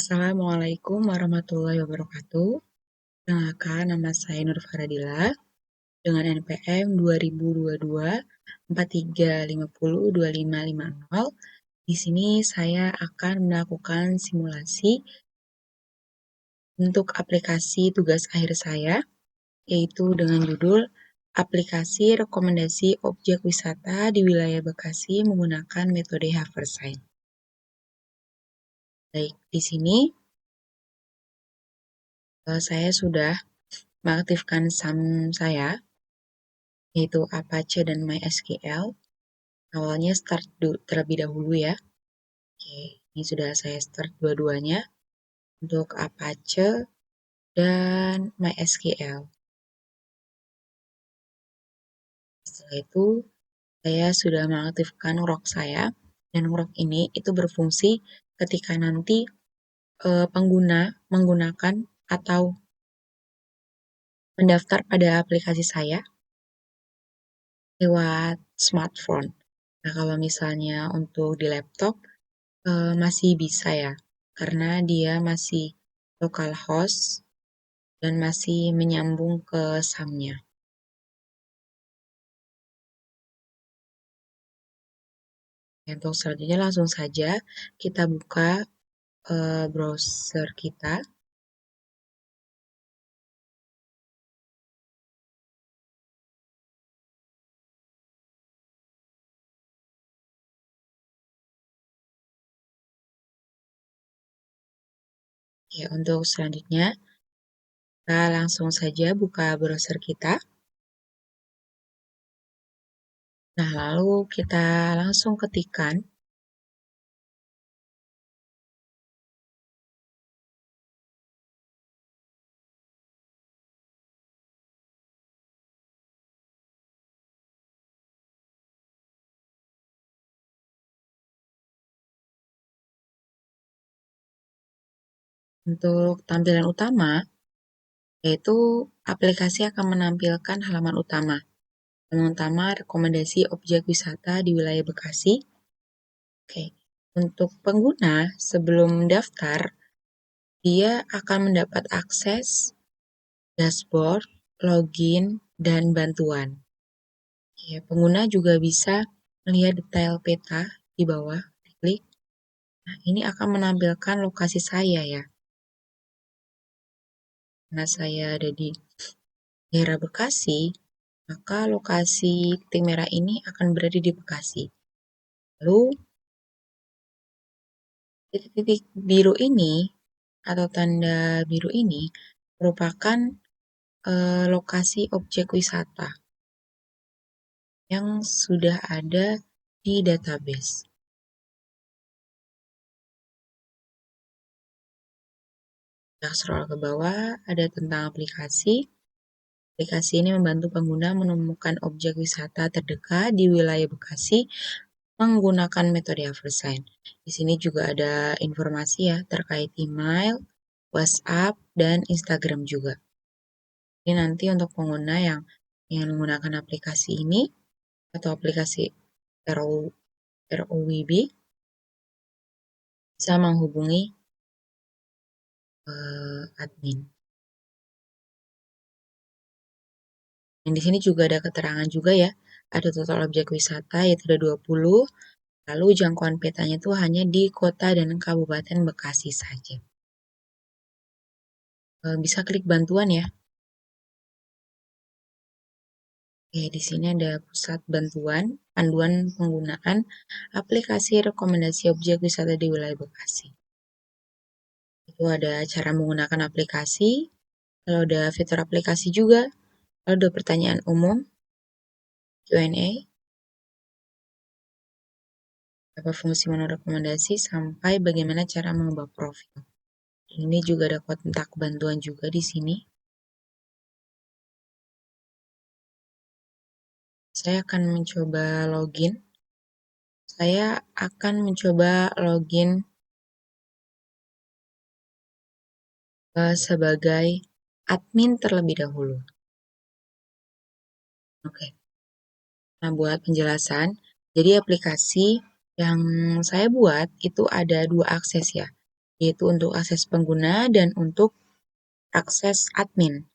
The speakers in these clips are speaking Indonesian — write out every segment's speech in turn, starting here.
Assalamualaikum warahmatullahi wabarakatuh. Perkenalkan, nama saya Nur Faradila dengan NPM 2022 43502550. Di sini saya akan melakukan simulasi untuk aplikasi tugas akhir saya, yaitu dengan judul Aplikasi Rekomendasi Objek Wisata di Wilayah Bekasi menggunakan metode Haversine. Baik, di sini saya sudah mengaktifkan SAM saya, yaitu Apache dan MySQL. Awalnya start terlebih dahulu ya. Oke, ini sudah saya start dua-duanya untuk Apache dan MySQL. Setelah itu, saya sudah mengaktifkan Grok saya, dan Grok ini itu berfungsi ketika nanti pengguna menggunakan atau mendaftar pada aplikasi saya lewat smartphone. Nah, kalau misalnya untuk di laptop masih bisa ya, karena dia masih localhost dan masih menyambung ke SAM-nya. Untuk selanjutnya langsung saja kita buka browser kita. Ya, untuk selanjutnya kita langsung saja buka browser kita. Nah, lalu kita langsung ketikkan untuk tampilan utama, yaitu aplikasi akan menampilkan halaman utama. Halaman utama rekomendasi objek wisata di wilayah Bekasi. Oke, untuk pengguna sebelum daftar, dia akan mendapat akses dashboard, login, dan bantuan. Ya, pengguna juga bisa melihat detail peta di bawah, diklik. Nah, ini akan menampilkan lokasi saya ya. Karena saya ada di daerah Bekasi, maka lokasi titik merah ini akan berada di Bekasi. Lalu, titik-titik biru ini atau tanda biru ini merupakan lokasi objek wisata yang sudah ada di database. Nah, scroll ke bawah, ada tentang aplikasi. Aplikasi ini membantu pengguna menemukan objek wisata terdekat di wilayah Bekasi menggunakan metode Haversine. Di sini juga ada informasi ya terkait email, WhatsApp, dan Instagram juga. Jadi nanti untuk pengguna yang ingin menggunakan aplikasi ini atau aplikasi ROWB bisa menghubungi admin. Dan di sini juga ada keterangan juga ya, ada total objek wisata yaitu ada 20, lalu jangkauan petanya itu hanya di kota dan kabupaten Bekasi saja. Bisa klik bantuan ya. Oke, di sini ada pusat bantuan, panduan penggunaan aplikasi rekomendasi objek wisata di wilayah Bekasi. Itu ada cara menggunakan aplikasi, lalu ada fitur aplikasi juga, lalu ada pertanyaan umum, Q&A, apa fungsi menu rekomendasi, sampai bagaimana cara mengubah profil. Ini juga ada kontak bantuan juga di sini. Saya akan mencoba login. Saya akan mencoba login sebagai admin terlebih dahulu. Oke. Nah, buat penjelasan, jadi aplikasi yang saya buat itu ada 2 akses ya. yaitu untuk akses pengguna dan untuk akses admin.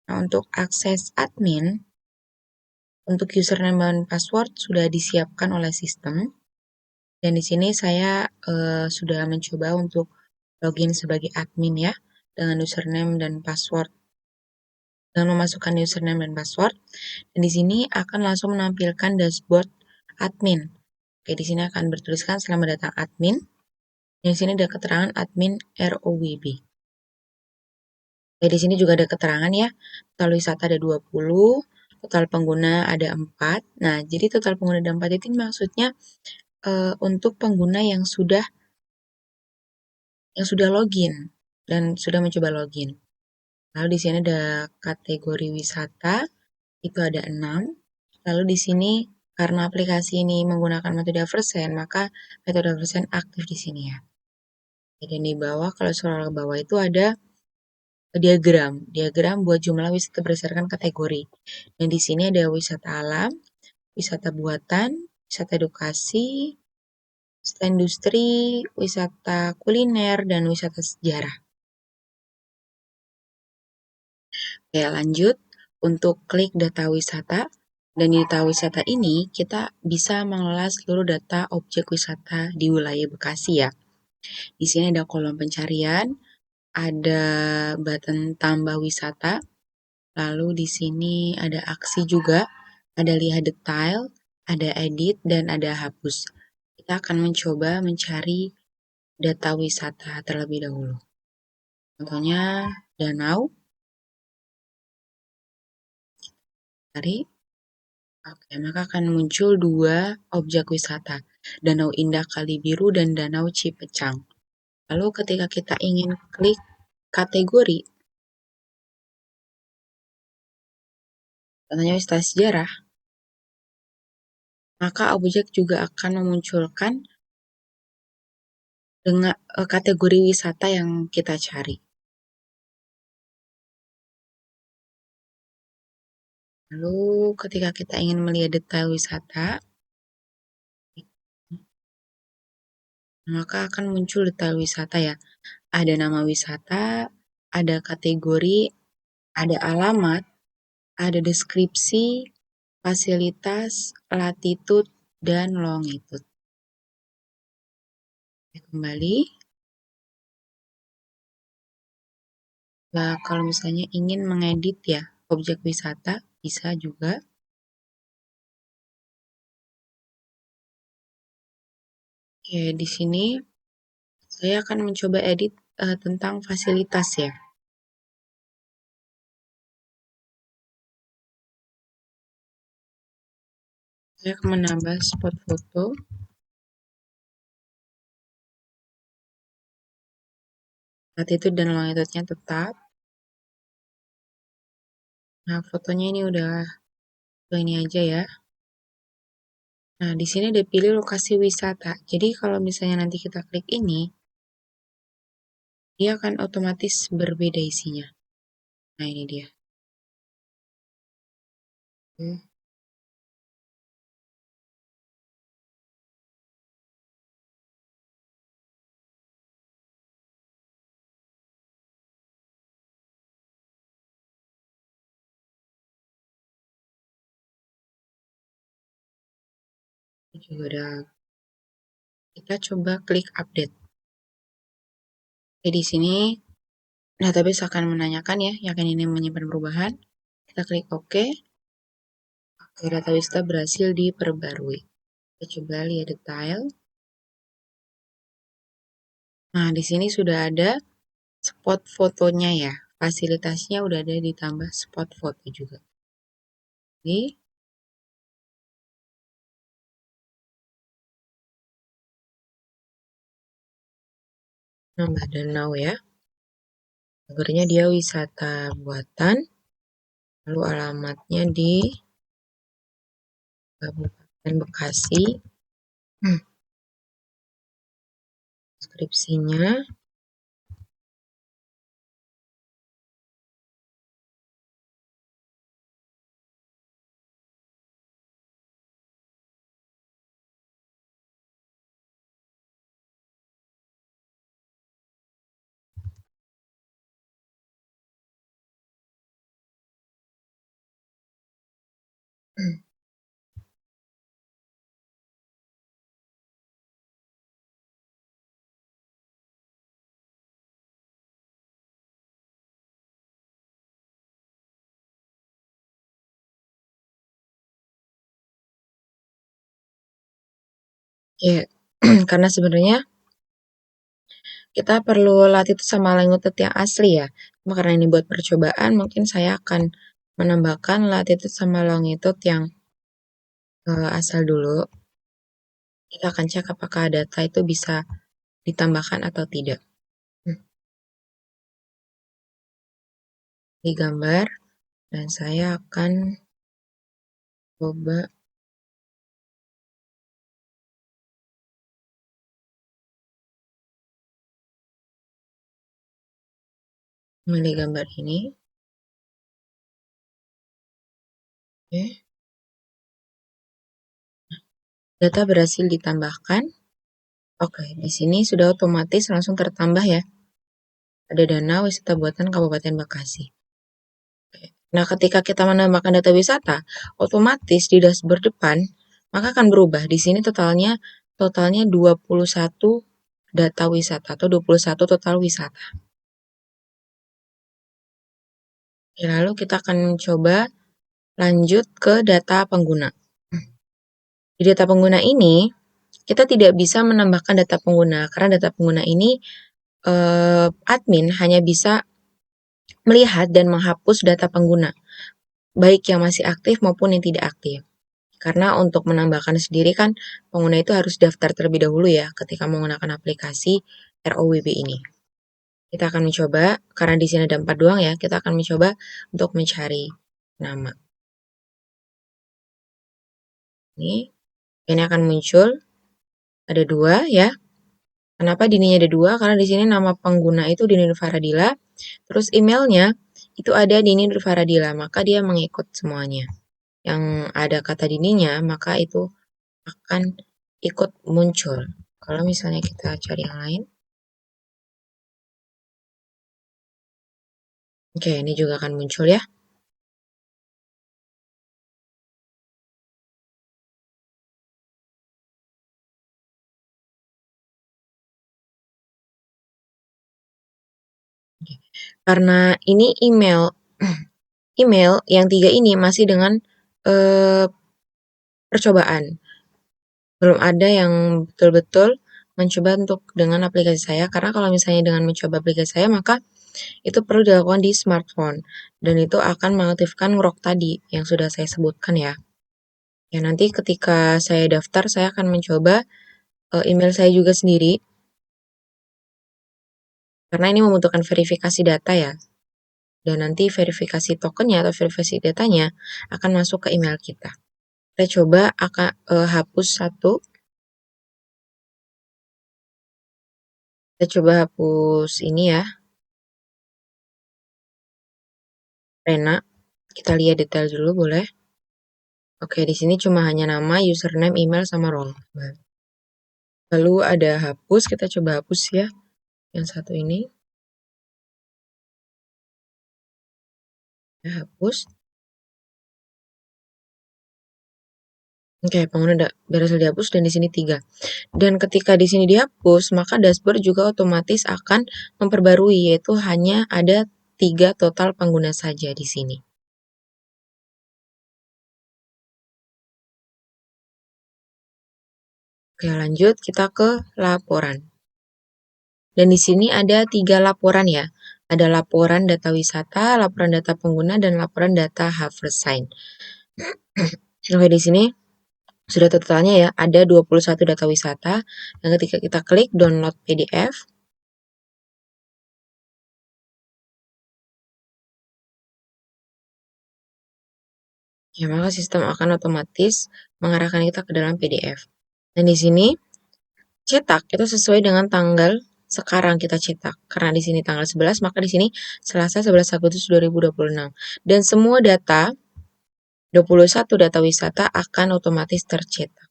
Nah, untuk akses admin, untuk username dan password sudah disiapkan oleh sistem. Dan di sini saya sudah mencoba untuk login sebagai admin ya, dengan username dan password. Dengan memasukkan username dan password, dan di sini akan langsung menampilkan dashboard admin. Oke, di sini akan bertuliskan selamat datang admin. Di sini ada keterangan admin ROWB. Di sini juga ada keterangan ya, total wisata ada 20, total pengguna ada 4. Nah, jadi total pengguna ada 4 itu maksudnya untuk pengguna yang sudah login dan sudah mencoba login. Lalu di sini ada kategori wisata, itu ada 6. Lalu di sini karena aplikasi ini menggunakan metode Eversen, maka metode Eversen aktif di sini ya. Dan di bawah, kalau scroll ke bawah itu ada diagram buat jumlah wisata berdasarkan kategori. Dan di sini ada wisata alam, wisata buatan, wisata edukasi, wisata industri, wisata kuliner, dan wisata sejarah. Oke, lanjut untuk klik data wisata. Dan di data wisata ini kita bisa mengelola seluruh data objek wisata di wilayah Bekasi ya. Di sini ada kolom pencarian, ada button tambah wisata, lalu di sini ada aksi juga, ada lihat detail, ada edit, dan ada hapus. Kita akan mencoba mencari data wisata terlebih dahulu. Contohnya danau, cari. Oke, maka akan muncul 2 objek wisata, Danau Indah Kali Biru dan Danau Cipecang. Lalu ketika kita ingin klik kategori, contohnya wisata sejarah, maka objek juga akan memunculkan dengan kategori wisata yang kita cari. Lalu ketika kita ingin melihat detail wisata, maka akan muncul detail wisata ya. Ada nama wisata, ada kategori, ada alamat, ada deskripsi, fasilitas, latitude, dan longitude. Kembali. Nah, kalau misalnya ingin mengedit ya objek wisata, bisa juga. Oke, di sini saya akan mencoba edit tentang fasilitas ya. Saya akan menambah spot foto. Latitude dan longitude-nya tetap. Nah, fotonya ini udah ini aja ya. Nah, di sini ada pilih lokasi wisata. Jadi kalau misalnya nanti kita klik ini, dia akan otomatis berbeda isinya. Nah, ini dia. Oke. Ini juga udah. Kita coba klik update. Oke, di sini database akan menanyakan ya, yakin ini menyimpan perubahan. Kita klik OK. Oke, data wisata berhasil diperbarui. Kita coba lihat detail. Nah, di sini sudah ada spot fotonya ya. Fasilitasnya udah ada ditambah spot foto juga. Oke. Nambah danau ya. Sebenarnya dia wisata buatan. Lalu alamatnya di Kabupaten Bekasi. Deskripsinya. Ya, karena sebenarnya kita perlu latitude sama longitude yang asli ya. Cuma karena ini buat percobaan, mungkin saya akan menambahkan latitude sama longitude yang asal dulu. Kita akan cek apakah data itu bisa ditambahkan atau tidak. Di gambar, dan saya akan coba memilih gambar ini. Oke. Data berhasil ditambahkan. Oke, di sini sudah otomatis langsung tertambah ya. Ada dana wisata buatan Kabupaten Bekasi. Oke. Nah, ketika kita menambahkan data wisata, otomatis di dashboard depan maka akan berubah. Di sini totalnya 21 data wisata atau 21 total wisata. Oke, lalu kita akan mencoba lanjut ke data pengguna. Di data pengguna ini, kita tidak bisa menambahkan data pengguna karena data pengguna ini admin hanya bisa melihat dan menghapus data pengguna, baik yang masih aktif maupun yang tidak aktif. Karena untuk menambahkan sendiri kan pengguna itu harus daftar terlebih dahulu ya ketika menggunakan aplikasi ROWB ini. Kita akan mencoba, karena di sini ada 4 doang ya, kita akan mencoba untuk mencari nama. Ini akan muncul, ada 2 ya. Kenapa dininya ada 2? Karena di sini nama pengguna itu Dini Faradila, terus emailnya itu ada Dini Faradila, maka dia mengikut semuanya. Yang ada kata dininya, maka itu akan ikut muncul. Kalau misalnya kita cari yang lain, oke, ini juga akan muncul ya. Karena ini email yang 3 ini masih dengan percobaan. Belum ada yang betul-betul mencoba untuk dengan aplikasi saya, karena kalau misalnya dengan mencoba aplikasi saya, maka itu perlu dilakukan di smartphone, dan itu akan mengaktifkan ngrok tadi yang sudah saya sebutkan ya. Ya, nanti ketika saya daftar, saya akan mencoba email saya juga sendiri, karena ini membutuhkan verifikasi data ya. Dan nanti verifikasi tokennya atau verifikasi datanya akan masuk ke email kita. Kita coba akan hapus satu. Kita coba hapus ini ya, Rena. Kita lihat detail dulu boleh. Oke, di sini cuma hanya nama, username, email, sama roll. Lalu ada hapus, kita coba hapus ya. Yang satu ini. Ya, hapus. Oke, pengguna berhasil dihapus dan di sini 3. Dan ketika di sini dihapus, maka dashboard juga otomatis akan memperbarui, yaitu hanya ada 3 total pengguna saja di sini. Oke, lanjut kita ke laporan. Dan di sini ada 3 laporan ya. Ada laporan data wisata, laporan data pengguna, dan laporan data Haversign. Oke, di sini sudah totalnya ya, ada 21 data wisata. Dan ketika kita klik download PDF, ya maka sistem akan otomatis mengarahkan kita ke dalam PDF. Dan di sini cetak itu sesuai dengan tanggal sekarang kita cetak. Karena di sini tanggal 11, maka di sini Selasa 11 Agustus 2026. Dan semua data 21 data wisata akan otomatis tercetak.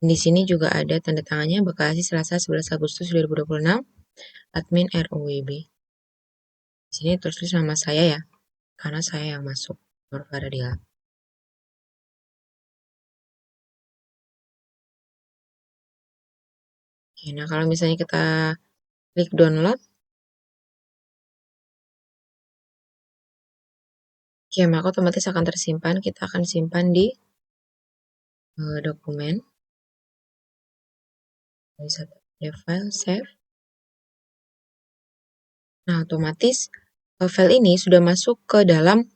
Di sini juga ada tanda tangannya Bekasi Selasa 11 Agustus 2026, admin ROWB. Di sini terus nama saya ya, karena saya yang masuk, Nur Faradila. Oke, nah kalau misalnya kita klik download, oke, maka otomatis akan tersimpan. Kita akan simpan di dokumen, bisa file, save. Nah, otomatis file ini sudah masuk ke dalam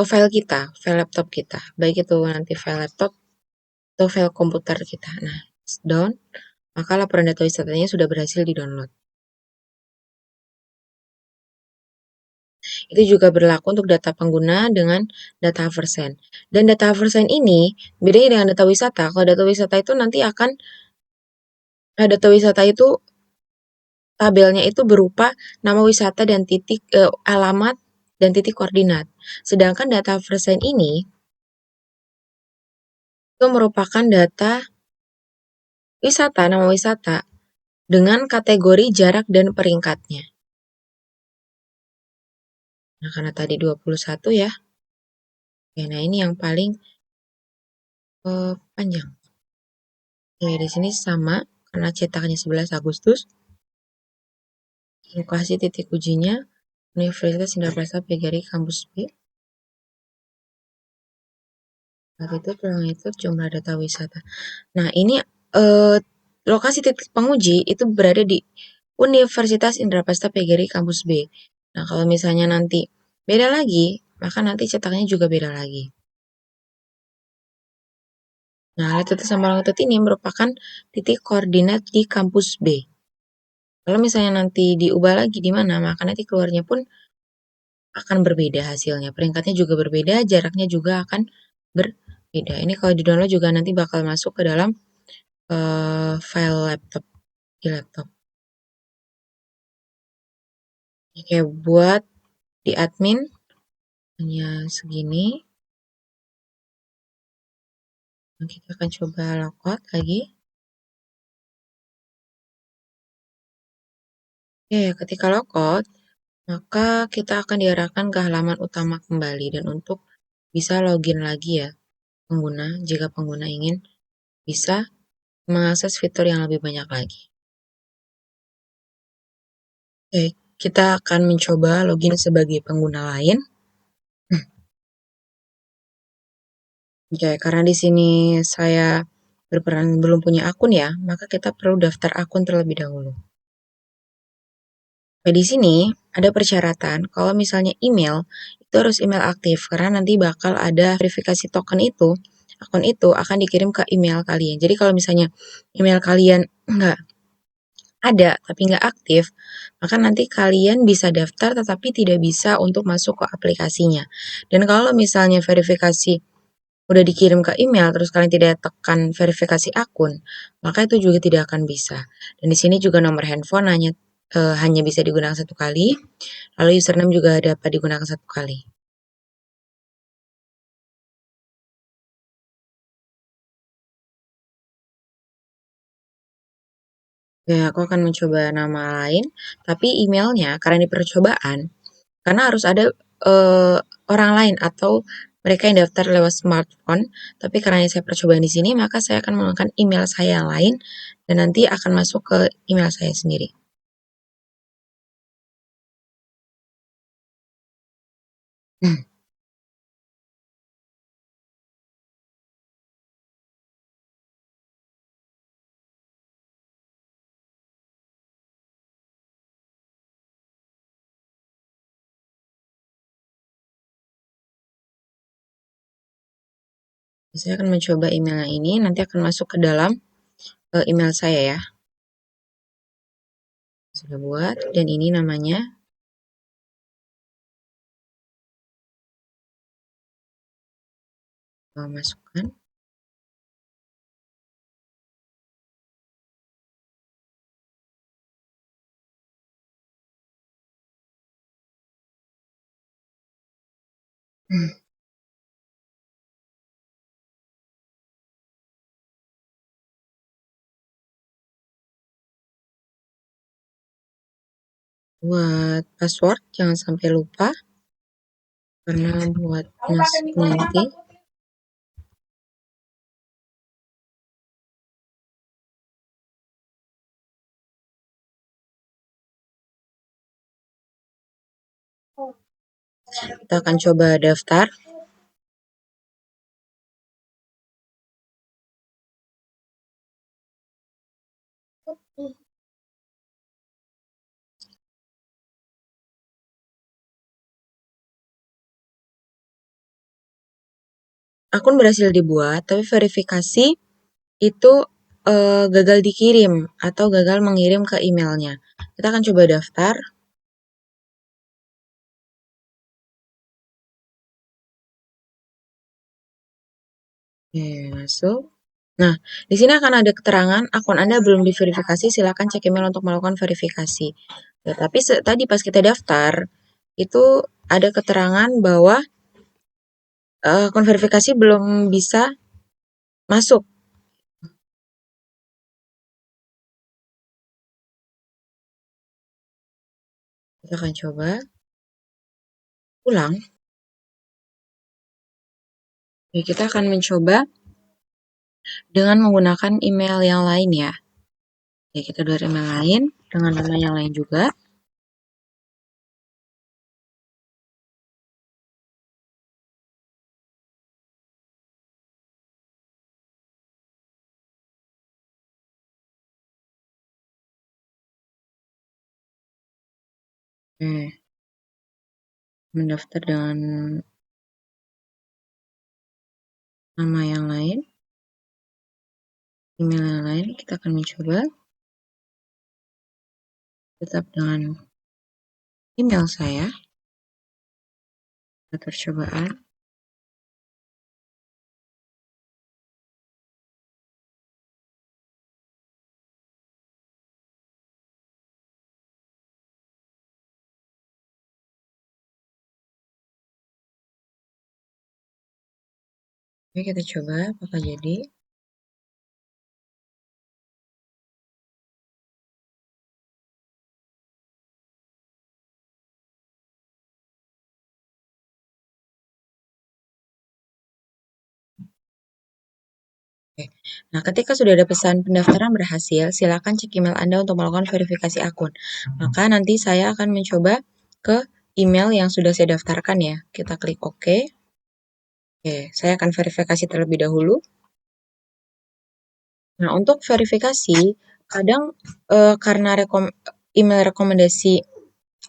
file kita, file laptop kita. Baik itu nanti file laptop atau file komputer kita. Nah, down, maka laporan data wisatanya sudah berhasil di-download. Itu juga berlaku untuk data pengguna dengan data hoversign. Dan data hoversign ini bedanya dengan data wisata. Kalau data wisata itu nanti akan data wisata itu tabelnya itu berupa nama wisata dan titik alamat dan titik koordinat. Sedangkan data hoversign ini itu merupakan data wisata, nama wisata dengan kategori jarak dan peringkatnya. Nah, karena tadi 21 ya. Oke, nah ini yang paling panjang. Oke, di sini sama karena cetaknya 11 Agustus. Lokasi titik ujinya Universitas Indraprasta PGRI Kampus B. Saat itu tulang itu jumlah data wisata. Nah, ini lokasi titik penguji itu berada di Universitas Indraprasta PGRI Kampus B. Nah, kalau misalnya nanti beda lagi, maka nanti cetaknya juga beda lagi. Nah, Latitude sama longitude ini merupakan titik koordinat di kampus B. Kalau misalnya nanti diubah lagi di mana, maka nanti keluarnya pun akan berbeda hasilnya. Peringkatnya juga berbeda, jaraknya juga akan berbeda. Ini kalau di-download juga nanti bakal masuk ke dalam file laptop di laptop. Oke, buat di admin hanya segini. Nah, kita akan coba logout lagi. Oke, ketika logout, maka kita akan diarahkan ke halaman utama kembali dan untuk bisa login lagi ya pengguna jika pengguna ingin bisa mengakses fitur yang lebih banyak lagi. Oke, kita akan mencoba login sebagai pengguna lain. Oke, karena di sini saya berperan belum punya akun ya, maka kita perlu daftar akun terlebih dahulu. Nah, di sini ada persyaratan kalau misalnya email itu harus email aktif karena nanti bakal ada verifikasi token itu, akun itu akan dikirim ke email kalian. Jadi kalau misalnya email kalian nggak ada tapi nggak aktif, maka nanti kalian bisa daftar tetapi tidak bisa untuk masuk ke aplikasinya. Dan kalau misalnya verifikasi udah dikirim ke email terus kalian tidak tekan verifikasi akun, maka itu juga tidak akan bisa. Dan di sini juga nomor handphone hanya bisa digunakan satu kali, lalu username juga dapat digunakan satu kali. Ya, aku akan mencoba nama lain, tapi emailnya karena ini percobaan, karena harus ada orang lain atau mereka yang daftar lewat smartphone, tapi karena ini saya percobaan di sini, maka saya akan menggunakan email saya yang lain dan nanti akan masuk ke email saya sendiri. Saya akan mencoba emailnya ini, nanti akan masuk ke dalam email saya ya. Sudah buat, dan ini namanya. Masukkan. Buat password, jangan sampai lupa. Karena buat masuk nanti. Kita akan coba daftar. Akun berhasil dibuat, tapi verifikasi itu gagal dikirim atau gagal mengirim ke emailnya. Kita akan coba daftar. Oke, masuk. Nah, di sini akan ada keterangan akun Anda belum diverifikasi, silakan cek email untuk melakukan verifikasi. Ya, tapi tadi pas kita daftar, itu ada keterangan bahwa akun verifikasi belum bisa masuk. Kita akan coba ulang. Ya, kita akan mencoba dengan menggunakan email yang lain ya. Ya, kita download email lain dengan nama yang lain juga. Mendaftar dengan nama yang lain, email yang lain, kita akan mencoba tetap dengan email saya, percobaan. Oke, kita coba apakah jadi. Oke. Nah, ketika sudah ada pesan pendaftaran berhasil, silakan cek email Anda untuk melakukan verifikasi akun. Maka nanti saya akan mencoba ke email yang sudah saya daftarkan ya. Kita klik OK. Oke, saya akan verifikasi terlebih dahulu. Nah, untuk verifikasi, kadang karena email rekomendasi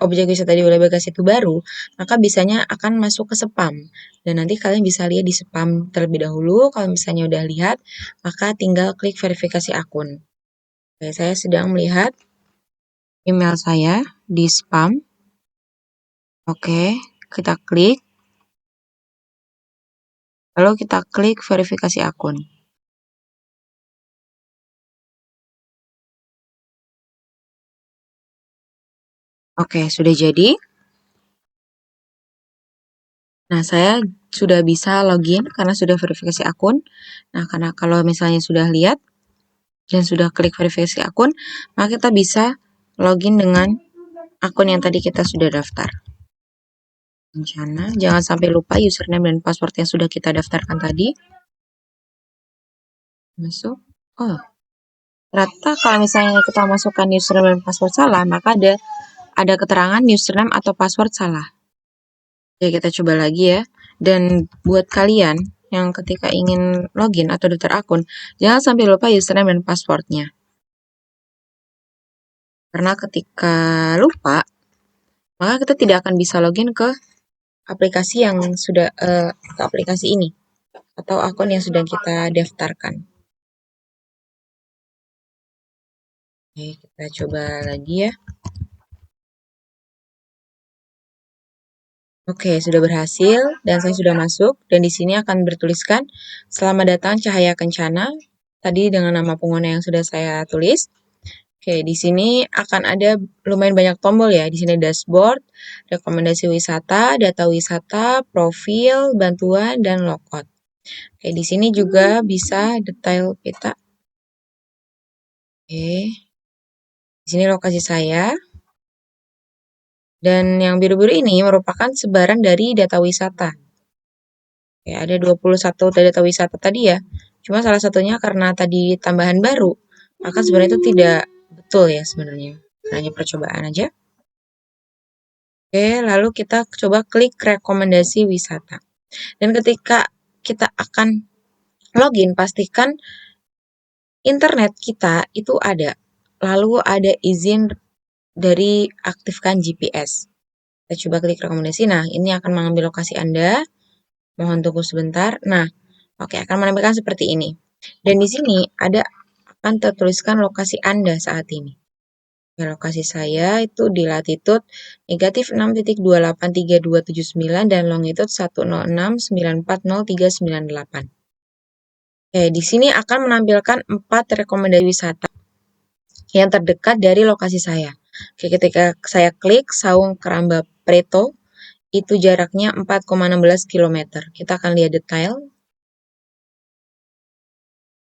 objek wisata di wilayah Bekasi itu baru, maka bisanya akan masuk ke spam. Dan nanti kalian bisa lihat di spam terlebih dahulu. Kalau misalnya udah lihat, maka tinggal klik verifikasi akun. Oke, saya sedang melihat email saya di spam. Oke, kita klik. Lalu kita klik verifikasi akun. Oke, sudah jadi. Nah, saya sudah bisa login karena sudah verifikasi akun. Nah, karena kalau misalnya sudah lihat dan sudah klik verifikasi akun, maka kita bisa login dengan akun yang tadi kita sudah daftar. Rencana, jangan sampai lupa username dan password yang sudah kita daftarkan tadi. Masuk. Oh, ternyata kalau misalnya kita masukkan username dan password salah, maka ada keterangan username atau password salah. Ya, kita coba lagi ya. Dan buat kalian yang ketika ingin login atau daftar akun, jangan sampai lupa username dan passwordnya. Karena ketika lupa, maka kita tidak akan bisa login ke aplikasi yang sudah ke aplikasi ini atau akun yang sudah kita daftarkan. Oke, kita coba lagi ya. Oke, sudah berhasil dan saya sudah masuk dan di sini akan bertuliskan selamat datang Cahaya Kencana tadi dengan nama pengguna yang sudah saya tulis. Oke, di sini akan ada lumayan banyak tombol ya. Di sini dashboard, rekomendasi wisata, data wisata, profil, bantuan dan logout. Oke, di sini juga bisa detail peta. Oke. Di sini lokasi saya. Dan yang biru-biru ini merupakan sebaran dari data wisata. Ya, ada 21 data wisata tadi ya. Cuma salah satunya karena tadi tambahan baru, maka sebenarnya itu tidak betul ya sebenarnya. Hanya percobaan aja. Oke, lalu kita coba klik rekomendasi wisata. Dan ketika kita akan login, pastikan internet kita itu ada. Lalu ada izin dari aktifkan GPS. Kita coba klik rekomendasi. Nah, ini akan mengambil lokasi Anda. Mohon tunggu sebentar. Nah, oke, akan menampilkan seperti ini. Dan di sini akan tertuliskan lokasi Anda saat ini. Lokasi saya itu di latitude -6.283279 dan longitude 106940398. Oke, di sini akan menampilkan 4 rekomendasi wisata yang terdekat dari lokasi saya. Oke, ketika saya klik Saung Keramba Preto, itu jaraknya 4,16 km. Kita akan lihat detail.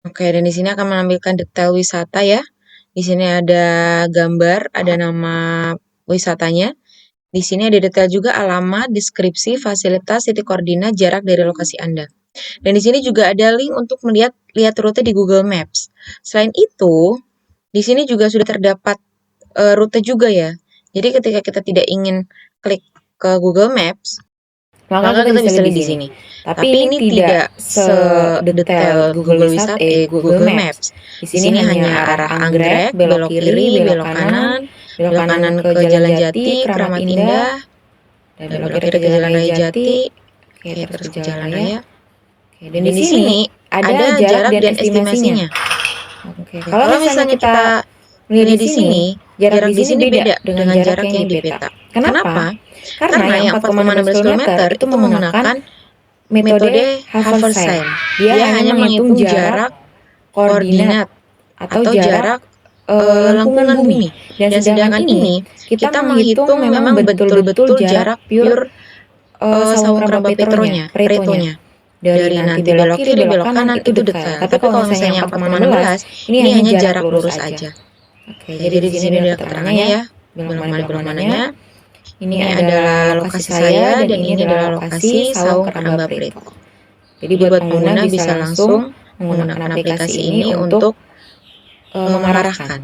Oke, dan di sini akan menampilkan detail wisata ya. Di sini ada gambar, ada nama wisatanya. Di sini ada detail juga alamat, deskripsi, fasilitas, titik koordinat, jarak dari lokasi Anda. Dan di sini juga ada link untuk lihat rute di Google Maps. Selain itu, di sini juga sudah terdapat rute juga ya. Jadi ketika kita tidak ingin klik ke Google Maps, maka kita bisa lihat di sini. Tapi ini tidak sedetail Google Maps. Di sini hanya arah anggrek, belok kiri, belok kanan ke Jalan Jati, Kramat Indah, dan belok kiri ke Jalan Raya Jati, terus ke Jalan Raya. Dan di sini ada jarak dan estimasinya. Kalau misalnya kita melihat di sini, jarak di sini beda dengan jarak yang di peta. Kenapa? Karena yang 4,16 km itu menggunakan metode Haversine. Dia hanya menghitung jarak koordinat atau jarak lengkungan bumi. Dan sedangkan ini kita menghitung memang betul-betul jarak pure Saung Keramba Pretonya. Dari nanti belok kiri, belok kanan itu detail. Tapi kalau misalnya 4,16, ini hanya jarak lurus aja. Oke, jadi di sini ada keterangannya ya, belok mananya. Ini adalah lokasi saya dan ini adalah lokasi Saung Keramba Preto. Jadi buat pengguna bisa langsung menggunakan aplikasi ini untuk mengarahkan.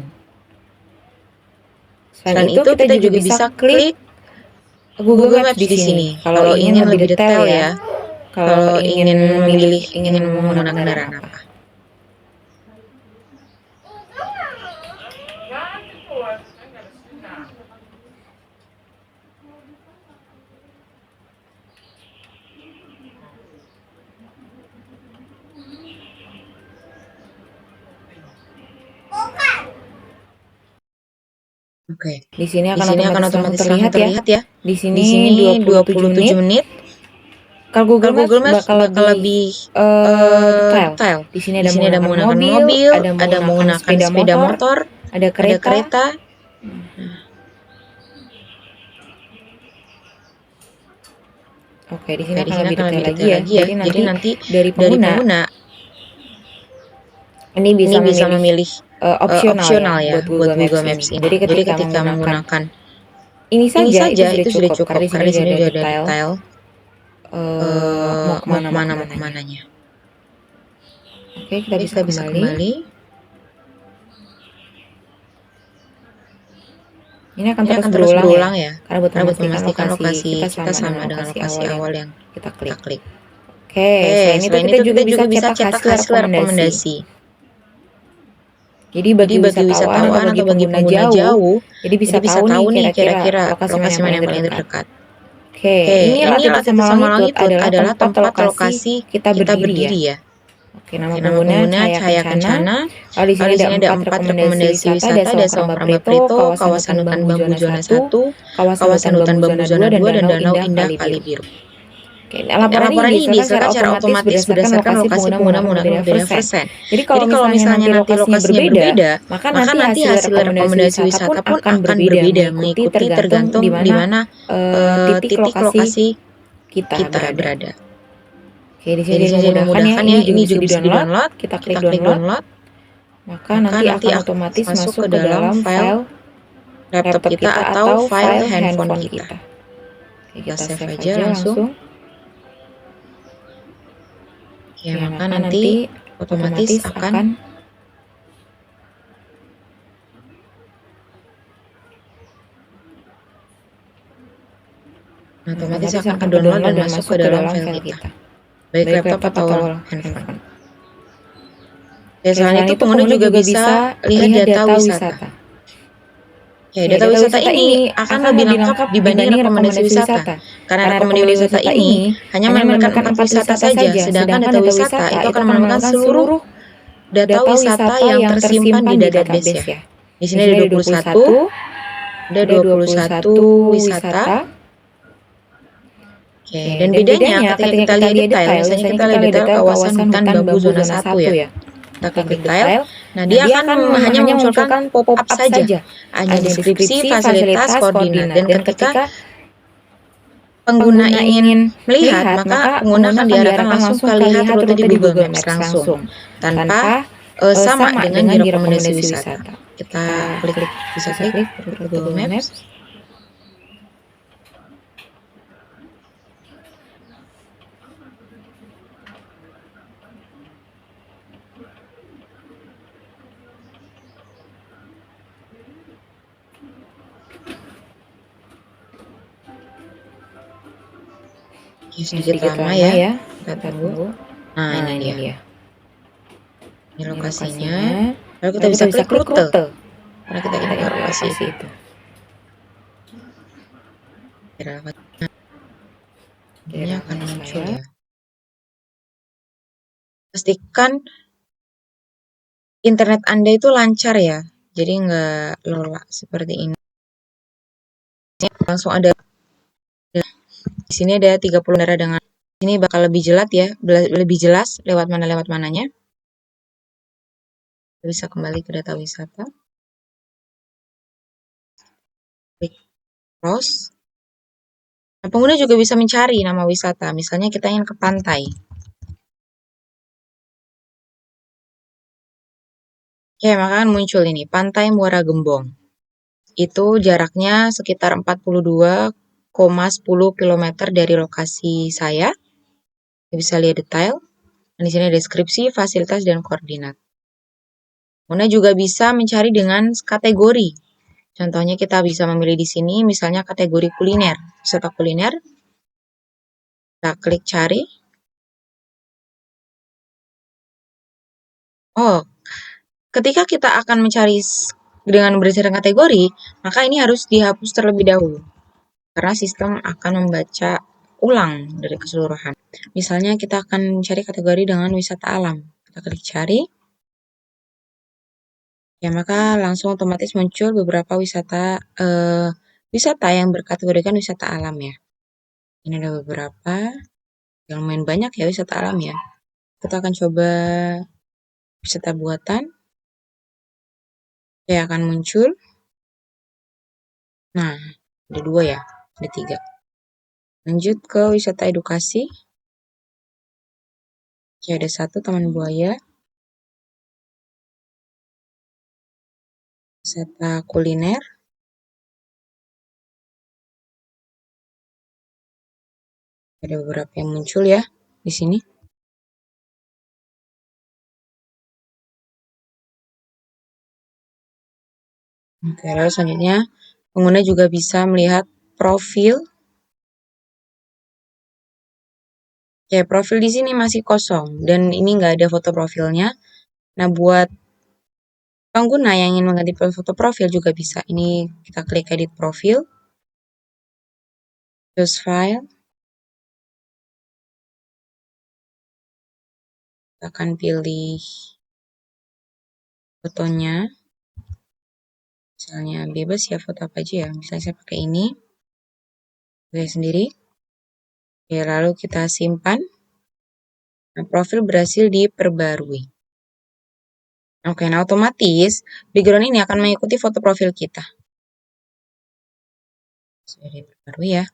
Selain itu kita juga bisa klik Google Maps di sini. Kalau ingin lebih detail ya, kalau ingin menggunakan kendaraan apa. Oke, Di sini akan otomatis terlihat ya. Di sini 27 menit. Kalau Google Maps bakal lebih detail. Di sini Di sini ada menggunakan mobil, ada menggunakan sepeda motor, ada kereta. Oke, di sini akan lebih detail lagi ya. Jadi nanti dari pengguna ini bisa memilih opsional ya buat Google Maps ini. Jadi ketika menggunakan ini saja itu sudah cukup karena di sini sudah ada detail mau kemananya. Oke, kita bisa kembali. Ini akan terus berulang ya. Karena buat memastikan lokasi kita sama dengan lokasi awal yang kita klik. Oke, selain itu kita juga bisa cetak hasil rekomendasi. Jadi bagi wisatawan atau bagi pengguna jauh, jadi bisa tahu nih kira-kira lokasi mana yang paling terdekat. Oke, ini latitude sama longitude adalah tempat lokasi kita berdiri ya. Oke, nama pengguna Cahaya Kencana. Di sini ada 4 rekomendasi wisata, ada Saung Keramba Preto, kawasan hutan bambu zona 1, kawasan hutan bambu zona 2, dan Danau Indah Kali Biru. Oke, laporan ini dihasilkan secara otomatis berdasarkan lokasi pengguna menggunakan Haversine. Jadi kalau misalnya nanti lokasinya berbeda, maka nanti hasil rekomendasi wisata pun akan berbeda mengikuti tergantung di mana titik lokasi kita berada. Oke, di sini memudahkan ya. Ini juga bisa di-download. Kita klik download. Maka nanti akan otomatis masuk ke dalam file laptop kita atau file handphone kita. Oke, kita save aja langsung. Ya, maka nanti otomatis akan otomatis akan ke-download dan masuk ke dalam file kita. Baik laptop atau handphone. Selain itu pengguna juga bisa lihat data wisata. Data wisata ini akan lebih lengkap dibanding rekomendasi wisata. Karena rekomendasi wisata ini hanya menampilkan tempat wisata saja, sedangkan data wisata itu akan menampilkan seluruh data wisata yang tersimpan di database ya. Di sini ada 21, ada 21 wisata. Dan bedanya ketika kita lihat detail, misalnya kita lihat detail kawasan hutan bambu zona 1 ya. Kita klik detail, nah dia akan hanya memunculkan pop-up saja. Hanya deskripsi, fasilitas, koordinat. Dan ketika pengguna ingin melihat, maka pengguna akan diarahkan langsung ke lihat rute di Google Maps langsung. Tanpa sama dengan di rekomendasi wisata. Kita bisa klik rute Google Maps. Sedikit lama ya, kita tunggu. Nah ini dia. Ini lokasinya. Lalu kita bisa klik rute. Karena kita ingin ke lokasi itu. Ini akan muncul ya. Pastikan internet Anda itu lancar ya. Jadi nggak lola seperti ini. Langsung ada. Di sini ada 30 negara dengan ini bakal lebih jelas ya, lebih jelas lewat mananya. Bisa kembali ke data wisata. Klik browse. Nah, pengguna juga bisa mencari nama wisata. Misalnya kita ingin ke pantai. Maka akan muncul ini, Pantai Muara Gembong. Itu jaraknya sekitar 42,10 km dari lokasi saya. Kita bisa lihat detail. Dan di sini ada deskripsi, fasilitas, dan koordinat. Pengguna juga bisa mencari dengan kategori. Contohnya kita bisa memilih di sini, misalnya kategori kuliner, wisata kuliner. Kita klik cari. Ketika kita akan mencari dengan berdasarkan kategori, maka ini harus dihapus terlebih dahulu. Karena sistem akan membaca ulang dari keseluruhan. Misalnya kita akan mencari kategori dengan wisata alam. Kita klik cari. Maka langsung otomatis muncul beberapa wisata yang berkategorikan wisata alam ya. Ini ada beberapa yang lumayan banyak ya wisata alam ya. Kita akan coba wisata buatan. Akan muncul. Nah, ada 2 ya, ada 3. Lanjut ke wisata edukasi. Ada 1 Taman Buaya. Wisata kuliner. Ada beberapa yang muncul ya di sini. Oke, lalu selanjutnya pengguna juga bisa melihat profil. Profil di sini masih kosong dan ini nggak ada foto profilnya. Nah, buat pengguna yang ingin mengganti foto profil juga bisa. Ini kita klik edit profil. Choose file. Kita akan pilih fotonya. Misalnya bebas ya, foto apa aja ya. Misalnya saya pakai ini. Saya sendiri. Lalu kita simpan. Nah, profil berhasil diperbarui. Oke, nah otomatis background ini akan mengikuti foto profil kita. Sudah diperbarui ya.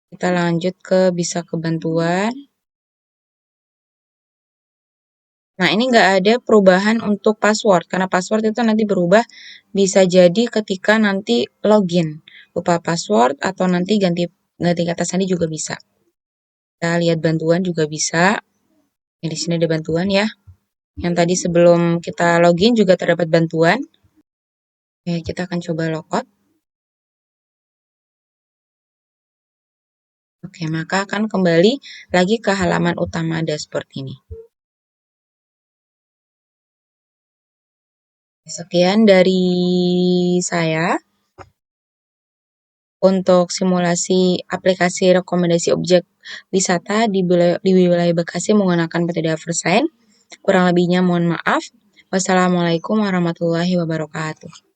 Kita lanjut bisa ke bantuan. Nah, ini nggak ada perubahan untuk password, karena password itu nanti berubah, bisa jadi ketika nanti login, lupa password atau nanti ganti kata sandi juga bisa. Kita lihat bantuan juga bisa. Di sini ada bantuan ya. Yang tadi sebelum kita login juga terdapat bantuan. Kita akan coba logout. Oke, maka akan kembali lagi ke halaman utama dashboard ini. Sekian dari saya untuk simulasi aplikasi rekomendasi objek wisata di wilayah Bekasi menggunakan metode Haversign. Kurang lebihnya mohon maaf. Wassalamualaikum warahmatullahi wabarakatuh.